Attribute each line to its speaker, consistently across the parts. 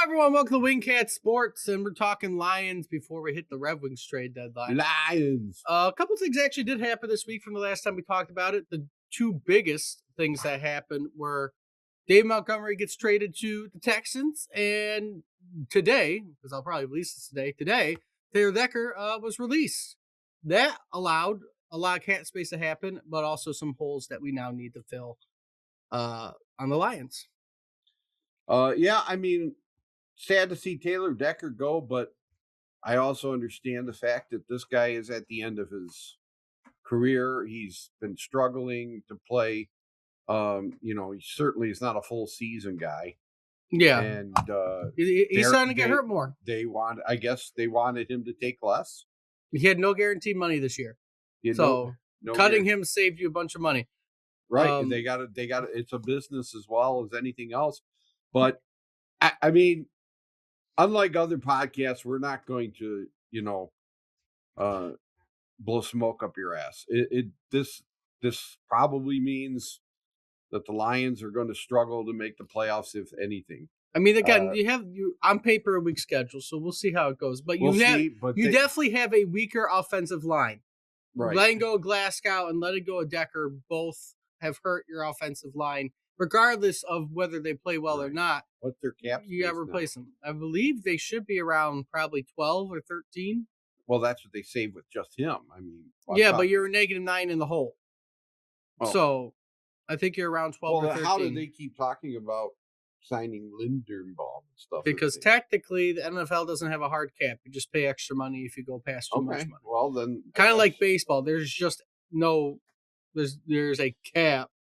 Speaker 1: everyone, welcome to Wingcat Sports, and we're talking Lions before we hit the Red Wings trade deadline.
Speaker 2: Lions.
Speaker 1: A couple things actually did happen this week from the last time we talked about it. The two biggest things that happened were Dave Montgomery gets traded to the Texans, and today, because I'll probably release this today, Taylor Decker was released. That allowed a lot of cap space to happen, but also some holes that we now need to fill on the Lions.
Speaker 2: Yeah, I mean, sad to see Taylor Decker go, but I also understand the fact that this guy is at the end of his career. He's been struggling to play. He certainly is not a full season guy.
Speaker 1: Yeah,
Speaker 2: and
Speaker 1: he's starting to get hurt more.
Speaker 2: I guess they wanted him to take less.
Speaker 1: He had no guaranteed money this year, so cutting him saved you a bunch of money.
Speaker 2: Right? They got it. It's a business as well as anything else. But I mean, unlike other podcasts, we're not going to, blow smoke up your ass. This probably means that the Lions are going to struggle to make the playoffs, if anything.
Speaker 1: I mean, again, you have on paper a weak schedule, so we'll see how it goes. But you definitely have a weaker offensive line.
Speaker 2: Right.
Speaker 1: Letting go of Glasgow and letting go of Decker both have hurt your offensive line, regardless of whether they play well or not.
Speaker 2: What's their cap space?
Speaker 1: You got to replace them. I believe they should be around probably 12 or 13.
Speaker 2: Well, that's what they saved with just him. I mean,
Speaker 1: but you're a -9 in the hole. Oh. So I think you're around 12 or 13.
Speaker 2: How did they keep talking about signing Linderbaum and stuff?
Speaker 1: Because technically the NFL doesn't have a hard cap. You just pay extra money if you go past too much money.
Speaker 2: Well, then
Speaker 1: kind of like baseball. There's just there's a cap,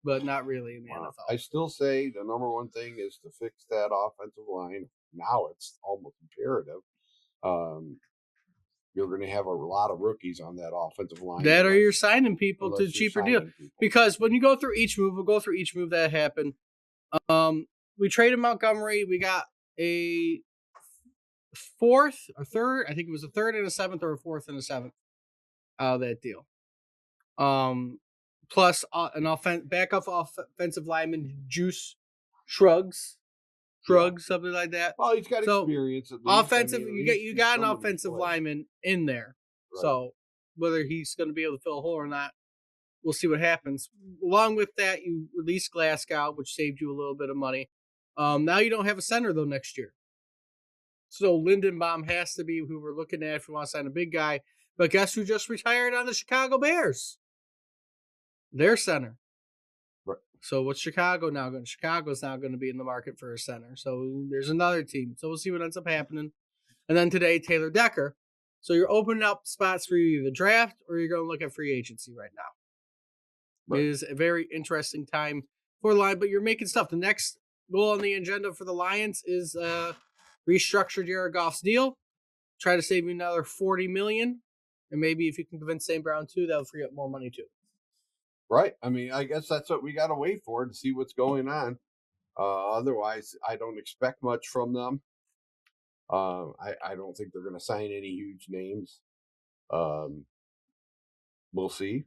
Speaker 1: but not really in the NFL.
Speaker 2: I still say the number one thing is to fix that offensive line. Now it's almost imperative. You're going to have a lot of rookies on that offensive line.
Speaker 1: Or you're signing people to cheaper deal. Because when you go through each move, we'll go through each move that happened. We traded Montgomery. We got a fourth or third. I think it was a third and a seventh, or a fourth and a seventh out of that deal. Plus an backup offensive lineman, Shrugs, something like that.
Speaker 2: Well, he's got experience. At least.
Speaker 1: Offensive, you got an offensive lineman in there. Right. So whether he's going to be able to fill a hole or not, we'll see what happens. Along with that, you released Glasgow, which saved you a little bit of money. Now you don't have a center though next year. So Linderbaum has to be who we're looking at if we want to sign a big guy. But guess who just retired on the Chicago Bears? Their center.
Speaker 2: Right.
Speaker 1: So what's Chicago now going? Chicago's now going to be in the market for a center. So there's another team. So we'll see what ends up happening. And then today, Taylor Decker. So you're opening up spots for you either draft or you're going to look at free agency right now. Right. It is a very interesting time for the Lions, but you're making stuff. The next goal on the agenda for the Lions is restructure Jared Goff's deal. Try to save you another $40 million. And maybe if you can convince St. Brown too, that'll free up more money too.
Speaker 2: Right. I mean, I guess that's what we got to wait for to see what's going on. Otherwise, I don't expect much from them. I don't think they're going to sign any huge names. We'll see.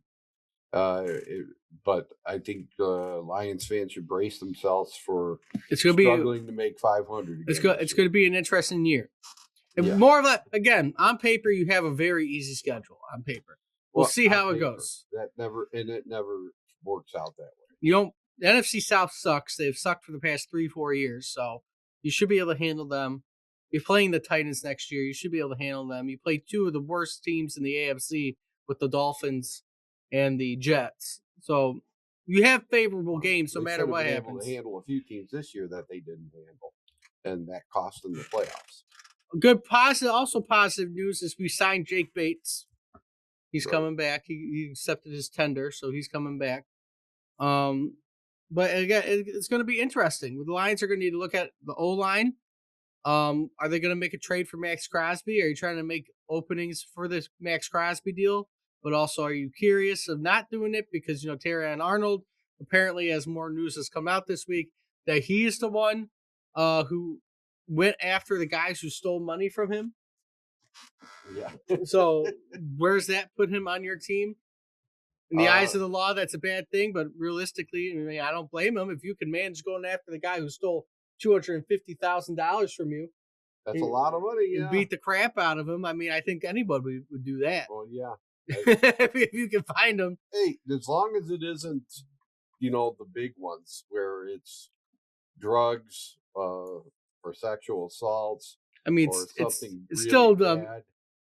Speaker 2: But I think Lions fans should brace themselves for struggling to make 500.
Speaker 1: It's going to be an interesting year. And more of that, again, on paper, you have a very easy schedule on paper. We'll see how it goes.
Speaker 2: It never works out that way.
Speaker 1: The NFC South sucks. They've sucked for the past 3-4 years, so you should be able to handle them. You're playing the Titans next year. You should be able to handle them. You play two of the worst teams in the AFC with the Dolphins and the Jets. So you have favorable games no matter what happens.
Speaker 2: Able to handle a few teams this year that they didn't handle, and that cost them the playoffs.
Speaker 1: Good positive news is we signed Jake Bates. He's coming back. He accepted his tender, so he's coming back. But again, it's going to be interesting. The Lions are going to need to look at the O-line. Are they going to make a trade for Max Crosby? Are you trying to make openings for this Max Crosby deal? But also, are you curious of not doing it because, Terrion Arnold apparently, as more news has come out this week, that he is the one who went after the guys who stole money from him.
Speaker 2: Yeah.
Speaker 1: So where's that put him on your team? In the eyes of the law, that's a bad thing. But realistically, I don't blame him. If you can manage going after the guy who stole $250,000 from you.
Speaker 2: That's a lot of money.
Speaker 1: And
Speaker 2: Yeah.
Speaker 1: beat the crap out of him. I mean, I think anybody would do that.
Speaker 2: Well, yeah.
Speaker 1: If you can find them.
Speaker 2: Hey, as long as it isn't, the big ones where it's drugs or sexual assaults.
Speaker 1: I mean,
Speaker 2: or
Speaker 1: it's
Speaker 2: something
Speaker 1: it's
Speaker 2: really
Speaker 1: still
Speaker 2: bad.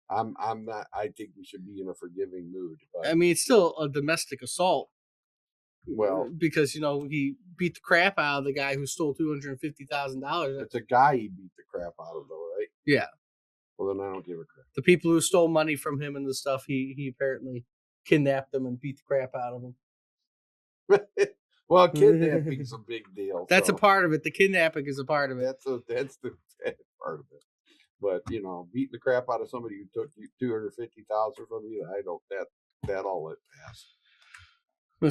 Speaker 2: I'm not. I think we should be in a forgiving mood. But,
Speaker 1: I mean, it's still a domestic assault.
Speaker 2: Well,
Speaker 1: because he beat the crap out of the guy who stole $250,000.
Speaker 2: It's a guy he beat the crap out of, though, right?
Speaker 1: Yeah.
Speaker 2: Well, then I don't give a crap.
Speaker 1: The people who stole money from him and the stuff, he apparently kidnapped them and beat the crap out of them.
Speaker 2: Well, kidnapping's a big deal.
Speaker 1: That's a part of it. The kidnapping is a part of it.
Speaker 2: That's the bad part of it. But beating the crap out of somebody who took you $250,000 from you, I don't. That all let pass.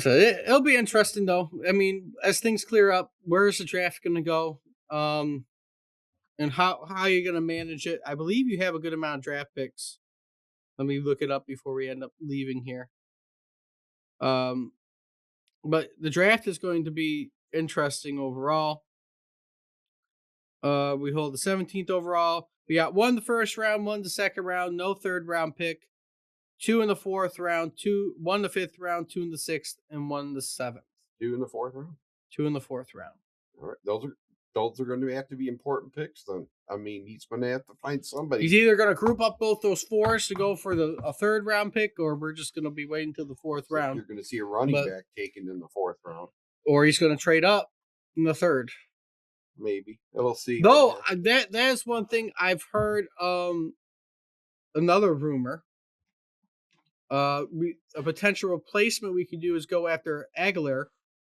Speaker 1: It'll be interesting, though. I mean, as things clear up, where is the draft going to go? And how are you going to manage it? I believe you have a good amount of draft picks. Let me look it up before we end up leaving here. But the draft is going to be interesting overall. We hold the 17th overall. We got 1 the first round, 1 the second round, no third round pick, 2 in the fourth round, 1 the fifth round, 2 in the sixth, and 1 the seventh.
Speaker 2: 2 in the fourth round.
Speaker 1: 2 in the fourth round.
Speaker 2: All right, those are going to have to be important picks. Then I mean, he's going to have to find somebody.
Speaker 1: He's either going to group up both those fours to go for a third round pick, or we're just going to be waiting until the fourth round.
Speaker 2: You're going to see a running back taken in the fourth round,
Speaker 1: or he's going to trade up in the third.
Speaker 2: Maybe we'll see.
Speaker 1: Though that is one thing I've heard. Another rumor. A potential replacement we could do is go after Aguilar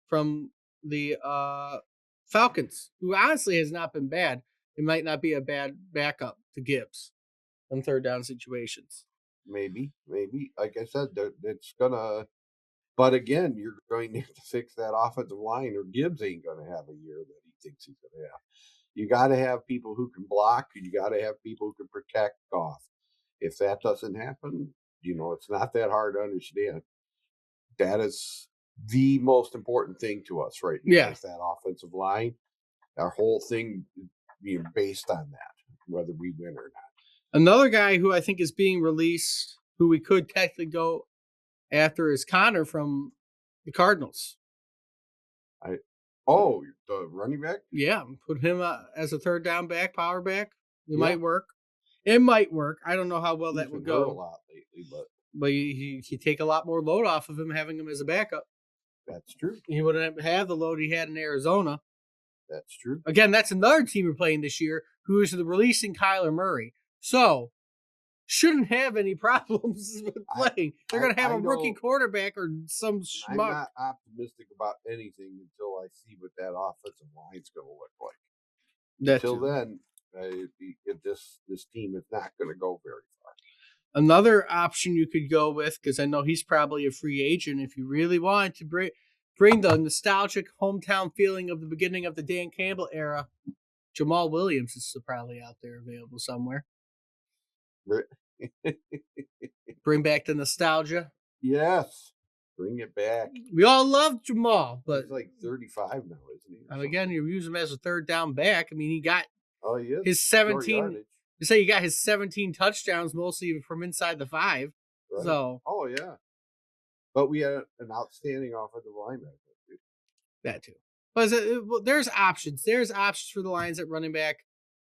Speaker 1: from the Falcons, who honestly has not been bad. It might not be a bad backup to Gibbs in third down situations.
Speaker 2: Maybe. Like I said, it's gonna. But again, you're going to have to fix that offensive line, or Gibbs ain't going to have a year that he thinks he's going to have. You got to have people who can block, and you got to have people who can protect Goff. If that doesn't happen, it's not that hard to understand. That is the most important thing to us right now.
Speaker 1: Yeah.
Speaker 2: Is that offensive line. Our whole thing being based on that, whether we win or not.
Speaker 1: Another guy who I think is being released, who we could technically go after, is Connor from the Cardinals.
Speaker 2: The running back?
Speaker 1: Yeah, put him as a third down back, power back. It might work. It might work. I don't know how well that would go.
Speaker 2: A lot lately,
Speaker 1: but you take a lot more load off of him having him as a backup.
Speaker 2: That's true.
Speaker 1: He wouldn't have the load he had in Arizona.
Speaker 2: That's true.
Speaker 1: Again, that's another team we're playing this year who is releasing Kyler Murray. So, shouldn't have any problems with playing. They're going to have a rookie quarterback or some schmuck.
Speaker 2: I'm not optimistic about anything until I see what that offensive line's going to look like. Until then, this team is not going to go very far.
Speaker 1: Another option you could go with, because I know he's probably a free agent, if you really wanted to bring the nostalgic hometown feeling of the beginning of the Dan Campbell era, Jamal Williams is probably out there available somewhere. Bring back the nostalgia.
Speaker 2: Yes. Bring it back.
Speaker 1: We all love Jamal, but
Speaker 2: he's like 35 now, isn't he?
Speaker 1: And again, you use him as a third down back. I mean, he got his 17. You say he got his 17 touchdowns mostly from inside the 5. Right. So.
Speaker 2: Oh yeah. But we had an outstanding offensive lineman.
Speaker 1: That too. But there's options. There's options for the Lions at running back.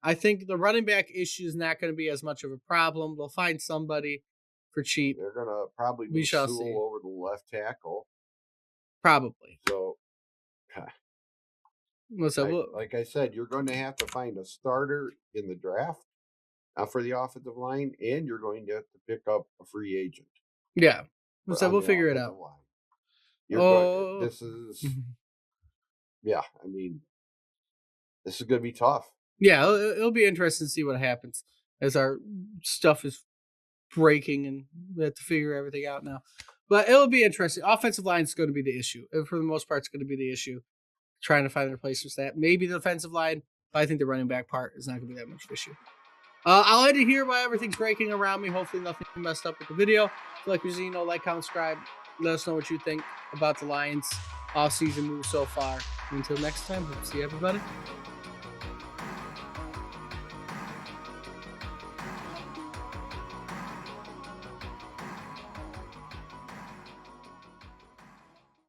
Speaker 1: I think the running back issue is not going to be as much of a problem. They'll find somebody for cheap.
Speaker 2: They're going to probably move Sewell over to the left tackle.
Speaker 1: Probably.
Speaker 2: So, like I said, you're going to have to find a starter in the draft for the offensive line, and you're going to have to pick up a free agent.
Speaker 1: Yeah. So we'll figure it out.
Speaker 2: This is, yeah, I mean, this is going to be tough.
Speaker 1: Yeah, it'll be interesting to see what happens as our stuff is breaking and we have to figure everything out now. But it'll be interesting. Offensive line is going to be the issue. For the most part, it's going to be the issue. Trying to find replacements for that. Maybe the defensive line, but I think the running back part is not going to be that much of an issue. I'll end it here while everything's breaking around me. Hopefully nothing messed up with the video. If you like what you know, like, comment, subscribe. Let us know what you think about the Lions off-season move so far. Until next time, hope to see everybody.